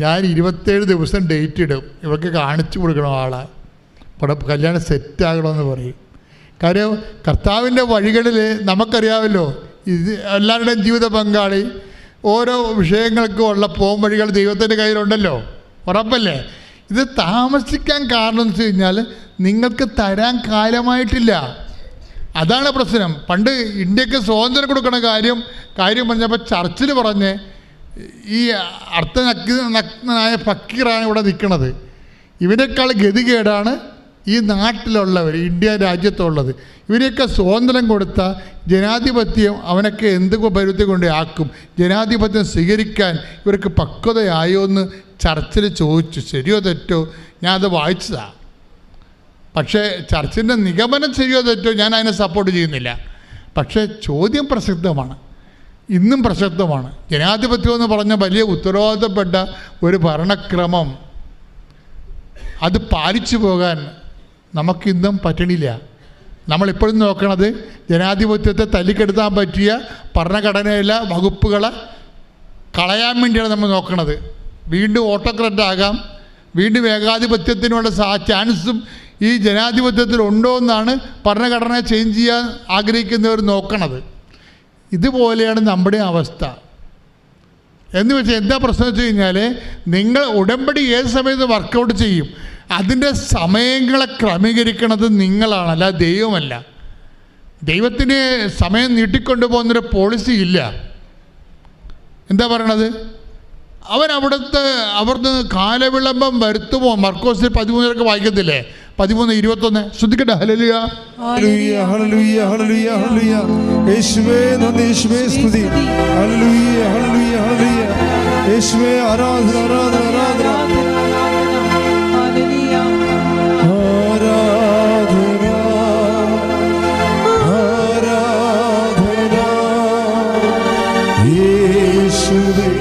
ഞാൻ 27 ദിവസം ഡേറ്റ് ഇടും, ഇവർക്ക് കാണിച്ചു കൊടുക്കണം ആളെ, ഇവിടെ കല്യാണം സെറ്റാകണമെന്ന് പറയും. കാര്യം കർത്താവിൻ്റെ വഴികളിൽ നമുക്കറിയാമല്ലോ, ഇത് എല്ലാവരുടെയും ജീവിത പങ്കാളി ഓരോ വിഷയങ്ങൾക്കും ഉള്ള പോം വഴികൾ ദൈവത്തിൻ്റെ കയ്യിലുണ്ടല്ലോ, ഉറപ്പല്ലേ? ഇത് താമസിക്കാൻ കാരണം എന്ന് വെച്ച് കഴിഞ്ഞാൽ നിങ്ങൾക്ക് തരാൻ കാലമായിട്ടില്ല. അതാണ് പ്രശ്നം. പണ്ട് ഇന്ത്യക്ക് സ്വാതന്ത്ര്യം കൊടുക്കണ കാര്യം പറഞ്ഞപ്പോൾ ചർച്ചിൽ പറഞ്ഞ് ഈ അർത്ഥനഗ്നായ ഫക്കീറാണ് ഇവിടെ നിൽക്കുന്നത്, ഇവനേക്കാൾ ഗതികേടാണ് ഈ നാട്ടിലുള്ളവർ, ഇന്ത്യ രാജ്യത്തുള്ളത്, ഇവരെയൊക്കെ സ്വാതന്ത്ര്യം കൊടുത്ത ജനാധിപത്യം അവനൊക്കെ എന്ത് പരുത്തി കൊണ്ട് ആക്കും, ജനാധിപത്യം സ്വീകരിക്കാൻ ഇവർക്ക് പക്വതയായോ എന്ന് ചർച്ചിൽ ചോദിച്ചു. ശരിയോ തെറ്റോ ഞാൻ അത് വായിച്ചതാണ്. പക്ഷേ ചർച്ചിൻ്റെ നിഗമനം ശരിയോ തെറ്റോ ഞാൻ അതിനെ സപ്പോർട്ട് ചെയ്യുന്നില്ല. പക്ഷേ ചോദ്യം പ്രസക്തമാണ്, ഇന്നും പ്രസക്തമാണ്. ജനാധിപത്യം എന്ന് പറഞ്ഞ വലിയ ഉത്തരവാദിത്തപ്പെട്ട ഒരു ഭരണക്രമം അത് പാലിച്ചു പോകാൻ നമുക്കിന്നും പറ്റണില്ല. നമ്മളിപ്പോഴും നോക്കണത് ജനാധിപത്യത്തെ തല്ലിക്കെടുത്താൻ പറ്റിയ ഭരണഘടനയിലെ വകുപ്പുകളെ കളയാൻ വേണ്ടിയാണ് നമ്മൾ നോക്കണത്. വീണ്ടും ഓട്ടോക്രാറ്റാകാം, വീണ്ടും ഏകാധിപത്യത്തിനുള്ള ചാൻസും ഈ ജനാധിപത്യത്തിൽ ഉണ്ടോ എന്നാണ് ഭരണഘടന ചേഞ്ച് ചെയ്യാൻ ആഗ്രഹിക്കുന്നവർ നോക്കണത്. ഇതുപോലെയാണ് നമ്മുടെ അവസ്ഥ. എന്ന് വെച്ചാൽ എന്താ പ്രശ്നം വെച്ച് കഴിഞ്ഞാൽ, നിങ്ങൾ ഉടമ്പടി ഏത് സമയത്ത് വർക്കൗട്ട് ചെയ്യും, അതിൻ്റെ സമയങ്ങളെ ക്രമീകരിക്കുന്നത് നിങ്ങളാണ്, അല്ല ദൈവമല്ല. ദൈവത്തിന് സമയം നീട്ടിക്കൊണ്ടു പോകുന്നൊരു പോളിസി ഇല്ല. എന്താ പറയണത്? അവിടുന്ന് കാലവിളംബം വരുത്തുമോ? മർക്കോസിൽ 13 വായിക്കത്തില്ലേ? 13:21 ശ്രദ്ധിക്കട്ടെ. ഹല്ലേലൂയ ഹല്ലേലൂയ ഹല്ലേലൂയ ഹല്ലേലൂയ ഹല്ലേലൂയ. യേശുവേ നന്ദി, യേശുവേ സ്തുതി. ഹല്ലേലൂയ ഹല്ലേലൂയ ഹല്ലേലൂയ. യേശുവേ ആരാധന ആരാധന ആരാധന ആരാധന ആരാധന യേശുവേ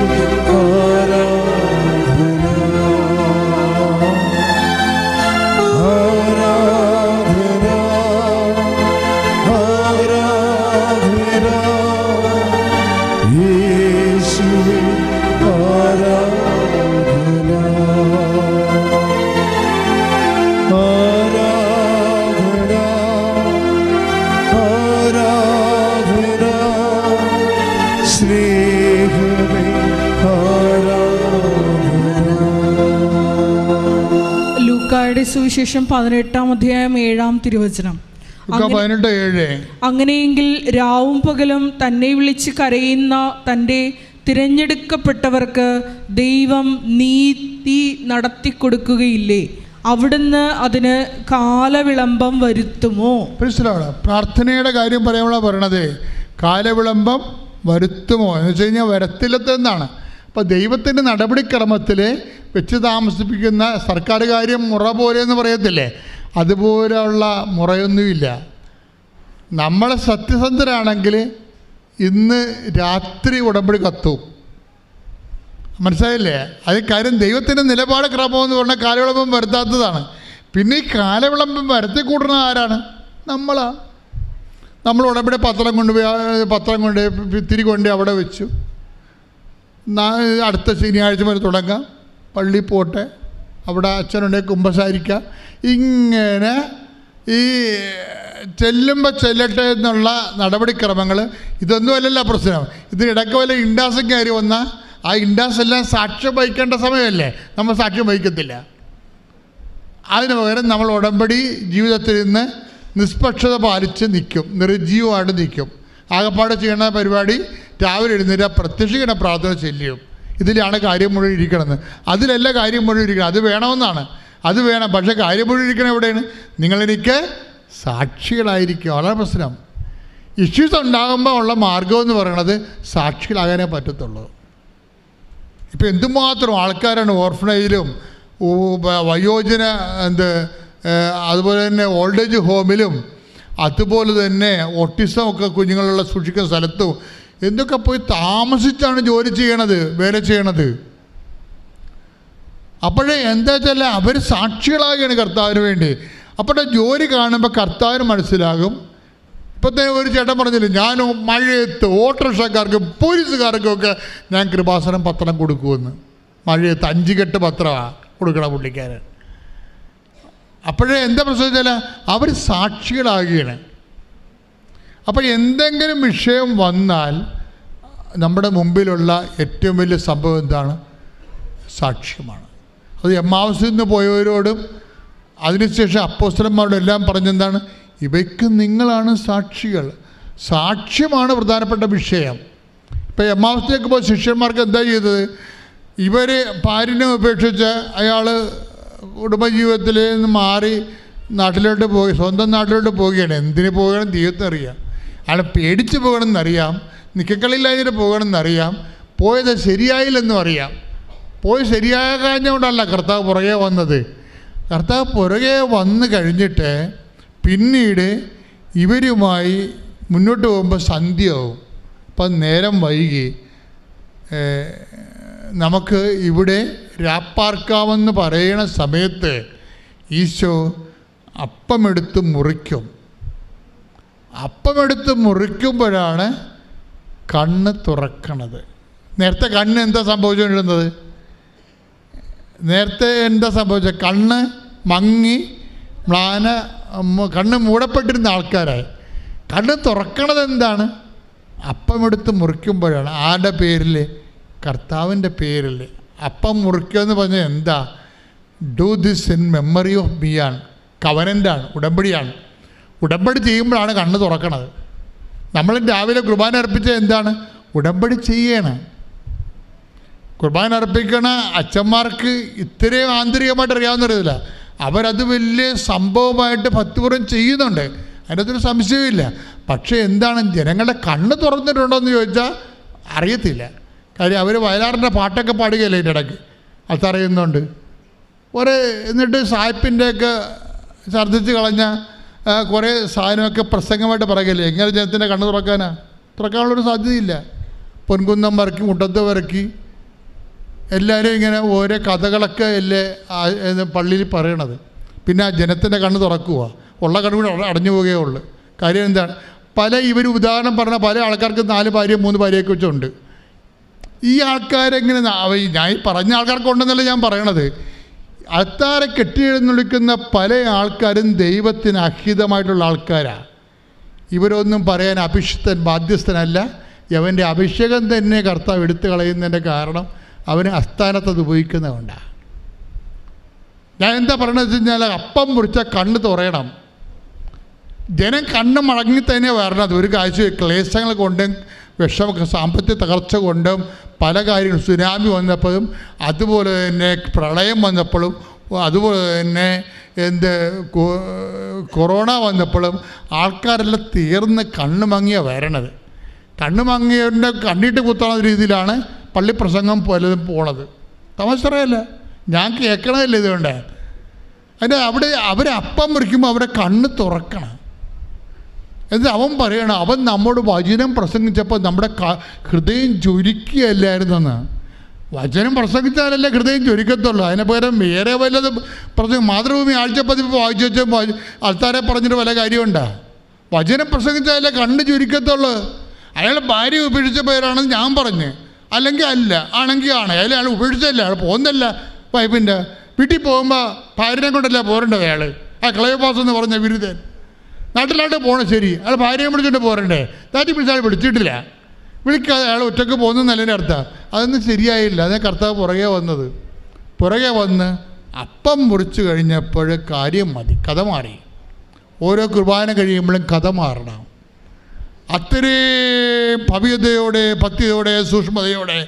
സുവിശേഷം 18-ാം അധ്യായം 7-ാം തിരുവചനം. അങ്ങനെയെങ്കിൽ രാവും പകലും തന്നെ വിളിച്ച് കരയുന്ന തൻ്റെ തിരഞ്ഞെടുക്കപ്പെട്ടവർക്ക് ദൈവം നീതി നടത്തിക്കൊടുക്കുകയില്ലേ? അവിടുന്ന് അതിന് കാലവിളംബം വരുത്തുമോ? പ്രാർത്ഥനയുടെ കാര്യം പറയുമ്പോഴാണ് പറയണത്. കാലവിളംബം വരുത്തുമോ എന്ന് വെച്ച് കഴിഞ്ഞാൽ വരത്തില്ലെന്നാണ്. അപ്പോൾ ദൈവത്തിൻ്റെ നടപടിക്രമത്തിൽ വെച്ച് താമസിപ്പിക്കുന്ന സർക്കാർ കാര്യം മുറ പോലെ എന്ന് പറയത്തില്ലേ, അതുപോലെയുള്ള മുറയൊന്നുമില്ല. നമ്മൾ സത്യസന്ധരാണെങ്കിൽ ഇന്ന് രാത്രി ഉടമ്പടി കത്തും. മനസ്സിലായില്ലേ? അത് കാര്യം ദൈവത്തിൻ്റെ നിലപാട് ക്രമമെന്ന് പറഞ്ഞാൽ കാലവിളംബം വരുത്താത്തതാണ്. പിന്നെ ഈ കാലവിളംബം വരുത്തി കൂടുന്ന ആരാണ്? നമ്മളാണ്. നമ്മൾ ഉടമ്പടി പത്രം കൊണ്ട് തിരികൊണ്ട് അവിടെ വെച്ചു. അടുത്ത ശനിയാഴ്ച വരെ തുടങ്ങാം, പള്ളി പോട്ടെ, അവിടെ അച്ഛനുണ്ടെങ്കിൽ കുമ്പസാരിക്കുക. ഇങ്ങനെ ഈ ചെല്ലട്ടെ എന്നുള്ള നടപടിക്രമങ്ങൾ ഇതൊന്നും അല്ലല്ലോ പ്രശ്നം. ഇതിനിടയ്ക്ക് വല്ല ഇൻഡാസും കയറി വന്നാൽ ആ ഇൻഡാസ് എല്ലാം സാക്ഷ്യം വഹിക്കേണ്ട സമയമല്ലേ, നമ്മൾ സാക്ഷ്യം വഹിക്കത്തില്ല. അതിന് പകരം നമ്മൾ ഉടമ്പടി ജീവിതത്തിൽ നിന്ന് നിഷ്പക്ഷത പാലിച്ച് നിൽക്കും, നിർജ്ജീവമായിട്ട് നിൽക്കും. ആകപ്പാട് ചെയ്യണ പരിപാടി രാവിലെ എഴുന്നേറ്റ് പ്രത്യക്ഷീകരണ പ്രാർത്ഥന ചെല്ലും. ഇതിലാണ് കാര്യം മുഴുവൻ ഇരിക്കണമെന്ന്. അതിലല്ല കാര്യം മുഴുവൻ ഇരിക്കണം. അത് വേണമെന്നാണ്, അത് വേണം. പക്ഷേ കാര്യം മുഴുവൻ ഇരിക്കണം എവിടെയാണ്? നിങ്ങളെനിക്ക് സാക്ഷികളായിരിക്കും. വളരെ പ്രശ്നം. ഇഷ്യൂസ് ഉണ്ടാകുമ്പോൾ ഉള്ള മാർഗം എന്ന് പറയുന്നത് സാക്ഷികളാകാനേ പറ്റത്തുള്ളൂ. ഇപ്പോൾ എന്തുമാത്രം ആൾക്കാരാണ് ഓർഫനേജിലും വയോജന അതുപോലെ തന്നെ ഓൾഡ് ഏജ് ഹോമിലും അതുപോലെ തന്നെ ഓട്ടിസം ഒക്കെ കുഞ്ഞുങ്ങളുള്ള സൂക്ഷിക്കുന്ന സ്ഥലത്തും എന്തൊക്കെ പോയി താമസിച്ചാണ് ജോലി ചെയ്യണത്, വേല ചെയ്യണത്. അപ്പോഴേ എന്താ വെച്ചാൽ അവർ സാക്ഷികളാകുകയാണ് കർത്താവിന് വേണ്ടി. അപ്പോഴേ ജോലി കാണുമ്പോൾ കർത്താവിന് മനസ്സിലാകും. ഇപ്പോഴത്തെ ഒരു ചേട്ടൻ പറഞ്ഞില്ല, ഞാൻ മഴയത്ത് ഓട്ടോറിക്ഷക്കാർക്കും പോലീസുകാർക്കും ഒക്കെ ഞാൻ കൃപാസനം പത്രം കൊടുക്കുമെന്ന്. മഴയത്ത് 5 കെട്ട് പത്രമാണ് കൊടുക്കണം പുള്ളിക്കാരൻ. അപ്പോഴേ എന്താ പ്രശ്നം വെച്ചാൽ അവർ സാക്ഷികളാകുകയാണ്. അപ്പോൾ എന്തെങ്കിലും വിഷയം വന്നാൽ നമ്മുടെ മുമ്പിലുള്ള ഏറ്റവും വലിയ സംഭവം എന്താണ്? സാക്ഷ്യമാണ്. അത് എമ്മാവസിൽ നിന്ന് പോയവരോടും അതിനുശേഷം അപ്പോസ്തലന്മാരോടും എല്ലാം പറഞ്ഞെന്താണ്? ഇവയ്ക്ക് നിങ്ങളാണ് സാക്ഷികൾ. സാക്ഷ്യമാണ് പ്രധാനപ്പെട്ട വിഷയം. ഇപ്പോൾ എമ്മാവസിലേക്ക് പോയ ശിഷ്യന്മാർക്ക് എന്താ ചെയ്തത്? ഇവർ ഭാര്യനെ ഉപേക്ഷിച്ച് അയാൾ കുടുംബജീവിതത്തിൽ നിന്ന് മാറി നാട്ടിലോട്ട് സ്വന്തം നാട്ടിലോട്ട് പോവുകയാണ്. എന്തിന് പോകണം ദൈവത്തിനറിയാം. അയാൾ പേടിച്ച് പോകണമെന്നറിയാം, നിക്കക്കളില്ലാതിട്ട് പോകണമെന്നറിയാം, പോയത് ശരിയായില്ലെന്നും അറിയാം. പോയി ശരിയാകാഞ്ഞുകൊണ്ടല്ല കർത്താവ് പുറകെ വന്നത്. കർത്താവ് പുറകെ വന്ന് കഴിഞ്ഞിട്ട് പിന്നീട് ഇവരുമായി മുന്നോട്ട് പോകുമ്പോൾ സന്ധ്യയാവും. അപ്പം നേരം വൈകി നമുക്ക് ഇവിടെ രാപ്പാർക്കാമെന്ന് പറയണ സമയത്ത് ഈശോ അപ്പമെടുത്ത് മുറിക്കും. അപ്പമെടുത്ത് മുറിക്കുമ്പോഴാണ് കണ്ണ് തുറക്കണത്. നേരത്തെ കണ്ണ് എന്താ സംഭവിച്ചുകൊണ്ടിരുന്നത്? നേരത്തെ എന്താ സംഭവിച്ചത്? കണ്ണ് മങ്ങി കണ്ണ് മൂടപ്പെട്ടിരുന്ന ആൾക്കാരായി. കണ്ണ് തുറക്കണത് എന്താണ്? അപ്പമെടുത്ത് മുറിക്കുമ്പോഴാണ്. ആരുടെ പേരിൽ? കർത്താവിൻ്റെ പേരിൽ. അപ്പം മുറിക്കുക എന്ന് പറഞ്ഞാൽ എന്താ? Do this in memory of me ആണ്. കവനൻ്റാണ്, ഉടമ്പടിയാണ്. ഉടമ്പടി ചെയ്യുമ്പോഴാണ് കണ്ണ് തുറക്കണത്. നമ്മൾ രാവിലെ കുർബാന അർപ്പിച്ചത് എന്താണ്? ഉടമ്പടി ചെയ്യണം. കുർബാന അർപ്പിക്കണ അച്ഛന്മാർക്ക് ഇത്രയും ആന്തരികമായിട്ട് അറിയാവുന്നറിയില്ല. അവരത് വലിയ സംഭവമായിട്ട് ഭക്തിപൂർവ്വം ചെയ്യുന്നുണ്ട്, അതിനകത്തൊരു സംശയമില്ല. പക്ഷേ എന്താണ്, ജനങ്ങളുടെ കണ്ണ് തുറന്നിട്ടുണ്ടോ എന്ന് ചോദിച്ചാൽ അറിയത്തില്ല. കാര്യം അവർ വയലാറിൻ്റെ പാട്ടൊക്കെ പാടുകയല്ലേ ഇതിൻ്റെ ഇടയ്ക്ക്, അതറിയുന്നുണ്ട്. എന്നിട്ട് സായിപ്പിൻ്റെയൊക്കെ ഛർദ്ദിച്ച് കളഞ്ഞ കുറേ സാധനമൊക്കെ പ്രസംഗമായിട്ട് പറയുകയല്ലേ. എങ്ങനെ ജനത്തിൻ്റെ കണ്ണ് തുറക്കാനുള്ളൊരു സാധ്യതയില്ല. പൊൻകുന്നം വരക്കി, മുട്ടത്ത് വരക്കി, എല്ലാവരും ഇങ്ങനെ ഓരോ കഥകളൊക്കെ അല്ലേ പള്ളിയിൽ പറയണത്. പിന്നെ ആ ജനത്തിൻ്റെ കണ്ണ് തുറക്കുക, ഉള്ള കണ്ണ് കൂടി അടഞ്ഞു പോവുകയേ ഉള്ളൂ. കാര്യം എന്താണ്? ഇവർ ഉദാഹരണം പറഞ്ഞ പല ആൾക്കാർക്ക് 4 ഭാര്യ 3 ഭാര്യയൊക്കെ വെച്ചുണ്ട്. ഈ ആൾക്കാരെങ്ങനെ, ഞാൻ ഈ പറഞ്ഞ ആൾക്കാർക്ക് ഉണ്ടെന്നല്ല ഞാൻ പറയണത്. അത്താറെ കെട്ടിയെഴുന്നള്ളിക്കുന്ന പല ആൾക്കാരും ദൈവത്തിന് അഹിതമായിട്ടുള്ള ആൾക്കാരാണ്. ഇവരൊന്നും പറയാൻ ബാധ്യസ്ഥനല്ല. അവൻ്റെ അഭിഷേകം തന്നെ കർത്താവ് എടുത്തു കളയുന്നതിൻ്റെ കാരണം അവന് അസ്ഥാനത്തത് ഉപയോഗിക്കുന്നതുകൊണ്ടാണ്. ഞാൻ എന്താ പറയണത് വെച്ച് കഴിഞ്ഞാൽ, അപ്പം മുറിച്ചാൽ കണ്ണ് തുറയണം. ജനം കണ്ണ് മടങ്ങി തന്നെ വരണത്. ഒരു കാഴ്ച ക്ലേശങ്ങൾ കൊണ്ടും സാമ്പത്തിക തകർച്ച കൊണ്ടും പല കാര്യങ്ങളും, സുനാമി വന്നപ്പോഴും അതുപോലെ തന്നെ പ്രളയം വന്നപ്പോഴും അതുപോലെ തന്നെ കൊറോണ വന്നപ്പോഴും ആൾക്കാരെല്ലാം തീർന്ന് കണ്ണ് മങ്ങിയാണ് വരണത്. കണ്ണ് മങ്ങിയവൻ്റെ കണ്ണിട്ട് കുത്തണ രീതിയിലാണ് പള്ളി പ്രസംഗം പലതും പോണത്. തമാശയല്ല, ഞാൻ കേൾക്കണമല്ലേ ഇതുകൊണ്ട്. അതിൻ്റെ അവർ അപ്പം മുറിക്കുമ്പോൾ അവരെ കണ്ണ് തുറക്കണം. എന്നിട്ട് അവൻ പറയണം, അവൻ നമ്മോട് വചനം പ്രസംഗിച്ചപ്പോൾ നമ്മുടെ ഹൃദയം ജ്വലിക്കുകയല്ലായിരുന്നെന്ന്. വചനം പ്രസംഗിച്ചാലല്ലേ ഹൃദയം ജ്വലിക്കത്തുള്ളൂ. അതിന് പകരം വേറെ വല്ലതും മാതൃഭൂമി ആഴ്ചപ്പതിപ്പ് വായിച്ചു വെച്ചാൽ ആൾക്കാരെ പറഞ്ഞിട്ട് വല്ല കാര്യമുണ്ടാ? വചനം പ്രസംഗിച്ചാലല്ലേ കണ്ണ് ജ്വലിക്കത്തുള്ളൂ. അയാൾ ഭാര്യ ഉപേക്ഷിച്ച പേരാണെന്ന് ഞാൻ പറഞ്ഞ്, അല്ലെങ്കിൽ അല്ല, ആണെങ്കിൽ ആണ്. അയാൾ ഉപേക്ഷിച്ചല്ല, അയാൾ പോകുന്നല്ല. വൈഫിൻ്റെ വീട്ടിൽ പോകുമ്പോൾ ഭാര്യനെ കൊണ്ടല്ല പോരേണ്ടത്. അയാൾ ക്ലയോപാസ് എന്ന് പറഞ്ഞ വിരുദ്ധൻ നാട്ടിലായിട്ട് പോകണം. ശരി, അയാൾ ഭാര്യയെ വിളിച്ചിട്ട് പോരണ്ടേ? താറ്റി പിടിച്ചാൽ വിളിച്ചിട്ടില്ല. വിളിക്കാതെ അയാൾ ഒറ്റയ്ക്ക് പോകുന്നതിൻ്റെ അർത്ഥം അതൊന്നും ശരിയായില്ല. അതിനെ കർത്താവ് പുറകെ വന്ന് അപ്പം മുറിച്ച് കഴിഞ്ഞപ്പോൾ കാര്യം മതി, കഥ മാറി. ഓരോ കുർബാന കഴിയുമ്പോഴും കഥ മാറണം. അത്രയും ഭവ്യതയോടെ, ഭക്തിയോടെ, സൂക്ഷ്മതയോടെ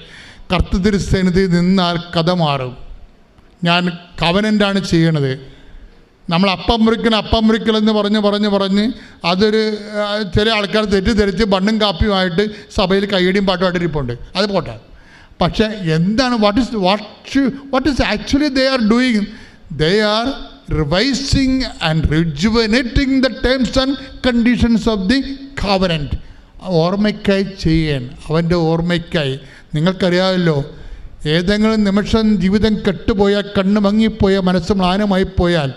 കർത്തൃസന്നിധി നിന്നാൽ കഥ മാറും. ഞാൻ കവനൻ്റാണ് ചെയ്യണത്. നമ്മൾ അപ്പം മുറിക്കലെന്ന് പറഞ്ഞ് അതൊരു ചില ആൾക്കാർ തെറ്റിദ്ധരിച്ച് ബണ്ണും കാപ്പിയുമായിട്ട് സഭയിൽ കയ്യടിയും പാട്ടുമായിട്ട് ഇരിപ്പുണ്ട്. അത് പോട്ടെ. പക്ഷേ എന്താണ് what is actually they are doing? They are revising and rejuvenating the terms and conditions of the covenant. ഓർമ്മയ്ക്കായി ചെയ്യാൻ, അവൻ്റെ ഓർമ്മയ്ക്കായി. നിങ്ങൾക്കറിയാമല്ലോ, ഏതെങ്കിലും നിമിഷം ജീവിതം കെട്ടുപോയാൽ, കണ്ണ് മങ്ങിപ്പോയാൽ, മനസ്സ് മ്ലാനമായി പോയാൽ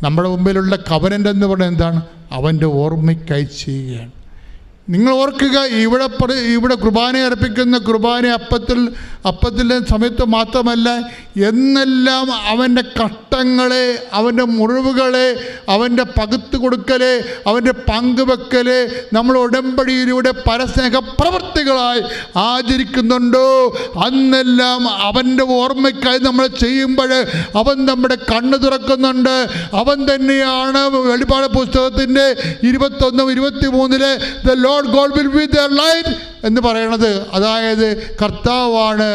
നമ്മുടെ മുമ്പിലുള്ള കവനൻ്റ് എന്ന് പറയുന്നത് എന്താണ്? അവൻ്റെ ഓർമ്മയ്ക്കായി ചെയ്യുകയാണ്. നിങ്ങൾ ഓർക്കുക, ഇവിടെ കുർബാന അർപ്പിക്കുന്ന കുർബാന അപ്പത്തിൻ്റെ സമയത്ത് മാത്രമല്ല, എന്നെല്ലാം അവൻ്റെ കഷ്ടങ്ങളെ, അവൻ്റെ മുറിവുകളെ, അവൻ്റെ പകുത്തു കൊടുക്കലെ, അവൻ്റെ പങ്കുവെക്കലെ നമ്മൾ ഉടമ്പടിയിലൂടെ പരസ്നേഹ പ്രവൃത്തികളായി ആചരിക്കുന്നുണ്ടോ, അന്നെല്ലാം അവൻ്റെ ഓർമ്മയ്ക്കായി നമ്മൾ ചെയ്യുമ്പോൾ അവൻ നമ്മുടെ കണ്ണ് തുറക്കുന്നുണ്ട്. അവൻ തന്നെയാണ് വെളിപ്പാട് പുസ്തകത്തിൻ്റെ 21-23 the Lord God will be their light എന്ന് പറയണത്. അതായത് കർത്താവാണ്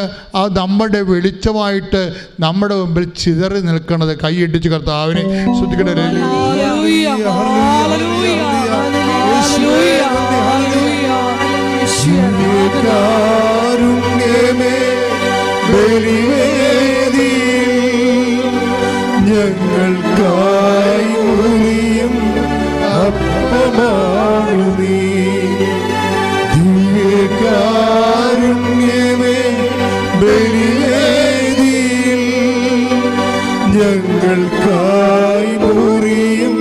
നമ്മുടെ വെളിച്ചമായിട്ട് നമ്മുടെ മുമ്പിൽ ചിതറി നിൽക്കുന്നത്. കൈയിട്ടിച്ച് കർത്താവിനെ ശ്രദ്ധിക്കണേ. ഹല്ലേലൂയ, ഹല്ലേലൂയ, ഹല്ലേലൂയ. കാരുണ്യമേ ബലിവേദിയിൽ ഞങ്ങൾക്കായി മുറിയും അപ്പമാണു നീ. ദിവ്യകാരുണ്യമേ ബലിവേദിയിൽ ഞങ്ങൾക്കായി മുറിയും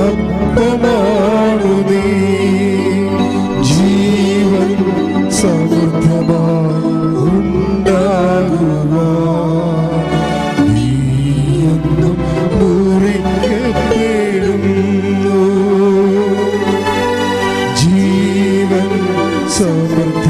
അപ്പമാണു നീ. ജീവൻ സമൃദ്ധമായി ഉണ്ടാകുവാൻ നീയെന്നും മുറിക്കപ്പെടുന്നു. ജീവൻ സമൃദ്ധ